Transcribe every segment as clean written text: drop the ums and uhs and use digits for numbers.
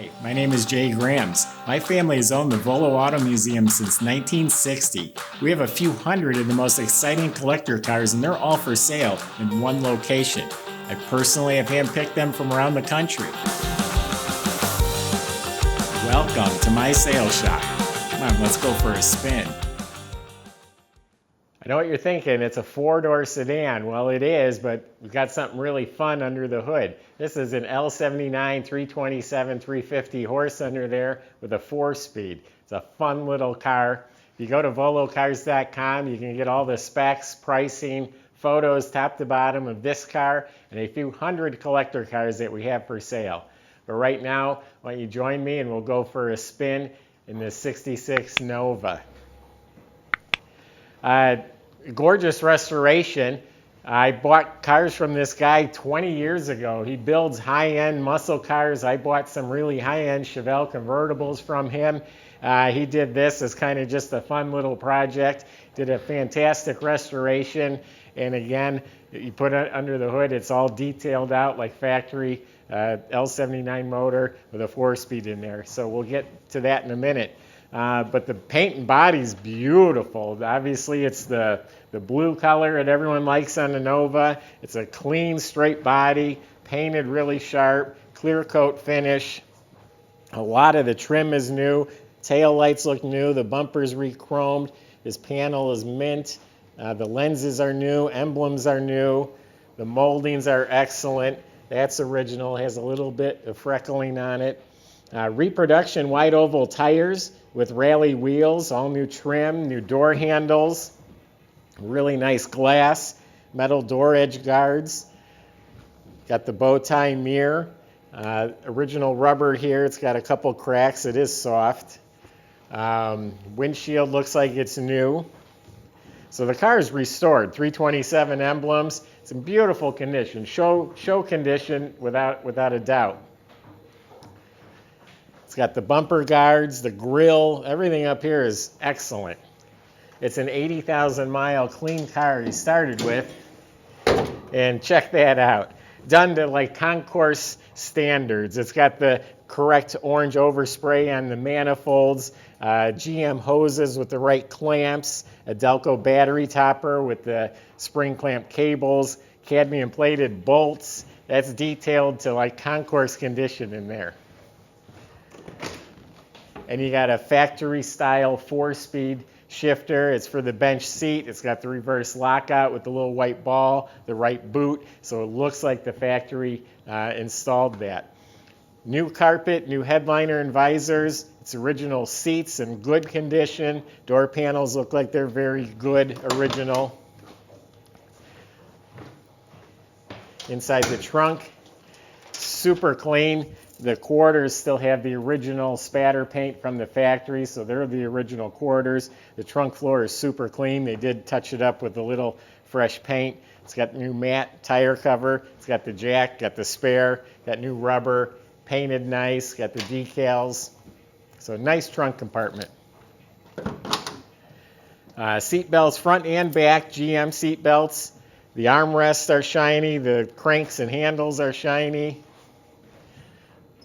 Hi, my name is Jay Grams. My family has owned the Volo Auto Museum since 1960. We have a few hundred of the most exciting collector cars, and they're all for sale in one location. I personally have handpicked them from around the country. Welcome to my sales shop. Come on, let's go for a spin. I know what you're thinking, it's a four-door sedan. Well, it is, but we've got something really fun under the hood. This is an L79 327 350 horse under there with a 4-speed. It's a fun little car. If you go to volocars.com, you can get all the specs, pricing, photos top to bottom of this car and a few hundred collector cars that we have for sale. But right now, why don't you join me and we'll go for a spin in the 66 Nova. Gorgeous restoration. I bought cars from this guy 20 years ago. He builds high-end muscle cars. I bought some really high-end Chevelles convertibles from him. He did this as kind of just a fun little project. Did a fantastic restoration. And again, you put it under the hood, it's all detailed out like factory L79 motor with a 4-speed in there. So we'll get to that in a minute. But the paint and body's beautiful. Obviously, it's the blue color that everyone likes on the Nova. It's a clean, straight body, painted really sharp, clear coat finish. A lot of the trim is new. Tail lights look new. The bumper's re-chromed. This panel is mint. The lenses are new. Emblems are new. The moldings are excellent. That's original. It has a little bit of freckling on it. Reproduction wide oval tires with rally wheels, all new trim, new door handles, really nice glass, metal door edge guards. Got the bow tie mirror, original rubber here. It's got a couple cracks. It is soft. Windshield looks like it's new. So the car is restored. 327 emblems. It's in beautiful condition, show condition without a doubt. It's got the bumper guards, the grille, everything up here is excellent. It's an 80,000 mile clean car he started with, and check that out. Done to like concourse standards. It's got the correct orange overspray on the manifolds, GM hoses with the right clamps, a Delco battery topper with the spring clamp cables, cadmium plated bolts. That's detailed to like concourse condition in there. And you got a factory style 4-speed shifter. It's for the bench seat. It's got the reverse lockout with the little white ball, the right boot, so it looks like the factory installed that. New carpet, new headliner and visors. It's original seats in good condition. Door panels look like they're very good, original. Inside the trunk, super clean. The quarters still have the original spatter paint from the factory, so they're the original quarters. The trunk floor is super clean. They did touch it up with a little fresh paint. It's got new matte tire cover. It's got the jack, got the spare, got new rubber, painted nice, got the decals. So nice trunk compartment. Seat belts front and back, GM seat belts. The armrests are shiny. The cranks and handles are shiny.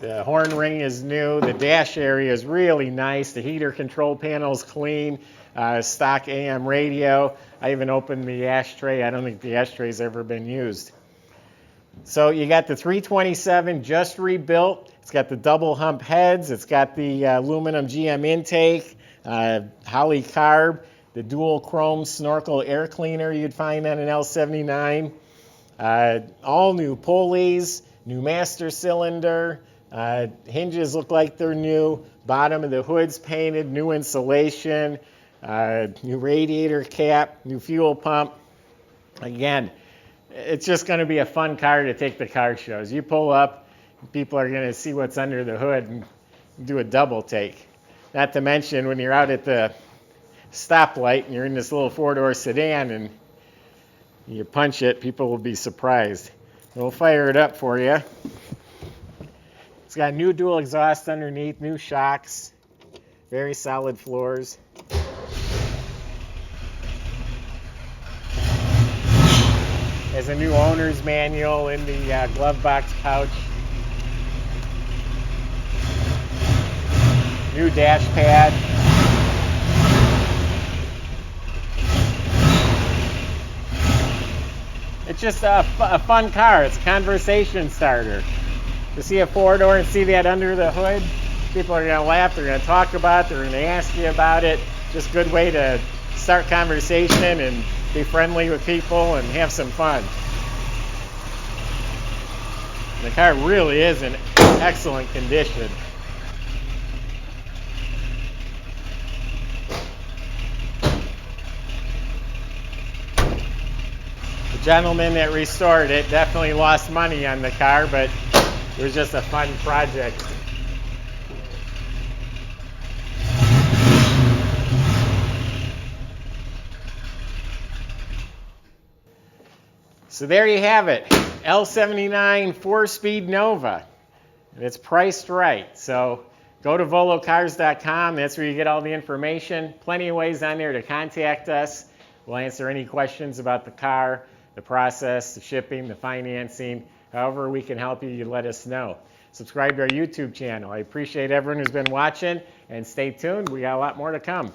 The horn ring is new. The dash area is really nice. The heater control panel is clean. Stock AM radio. I even opened the ashtray. I don't think the ashtray's ever been used. So you got the 327 just rebuilt. It's got the double hump heads. It's got the aluminum GM intake, Holley carb, the dual chrome snorkel air cleaner you'd find on an L79. All new pulleys, new master cylinder. Hinges look like they're new. Bottom of the hood's painted, new insulation, new radiator cap, new fuel pump. Again, it's just going to be a fun car to take to car shows. You pull up, people are going to see what's under the hood and do a double take. Not to mention when you're out at the stoplight and you're in this little 4-door sedan and you punch it, people will be surprised. We'll fire it up for you. It's got new dual exhaust underneath, new shocks, very solid floors. There's a new owner's manual in the glove box pouch. new dash pad. It's just a fun car. It's a conversation starter. To see a four-door and see that under the hood, people are going to laugh, they're going to talk about it, they're going to ask you about it. Just a good way to start conversation and be friendly with people and have some fun. The car really is in excellent condition. The gentleman that restored it definitely lost money on the car, but it was just a fun project. So there you have it, L79 4-speed Nova, and it's priced right. So go to volocars.com, that's where you get all the information. Plenty of ways on there to contact us. We'll answer any questions about the car, the process, the shipping, the financing. However we can help you, you let us know. Subscribe to our YouTube channel. I appreciate everyone who's been watching, and stay tuned. We got a lot more to come.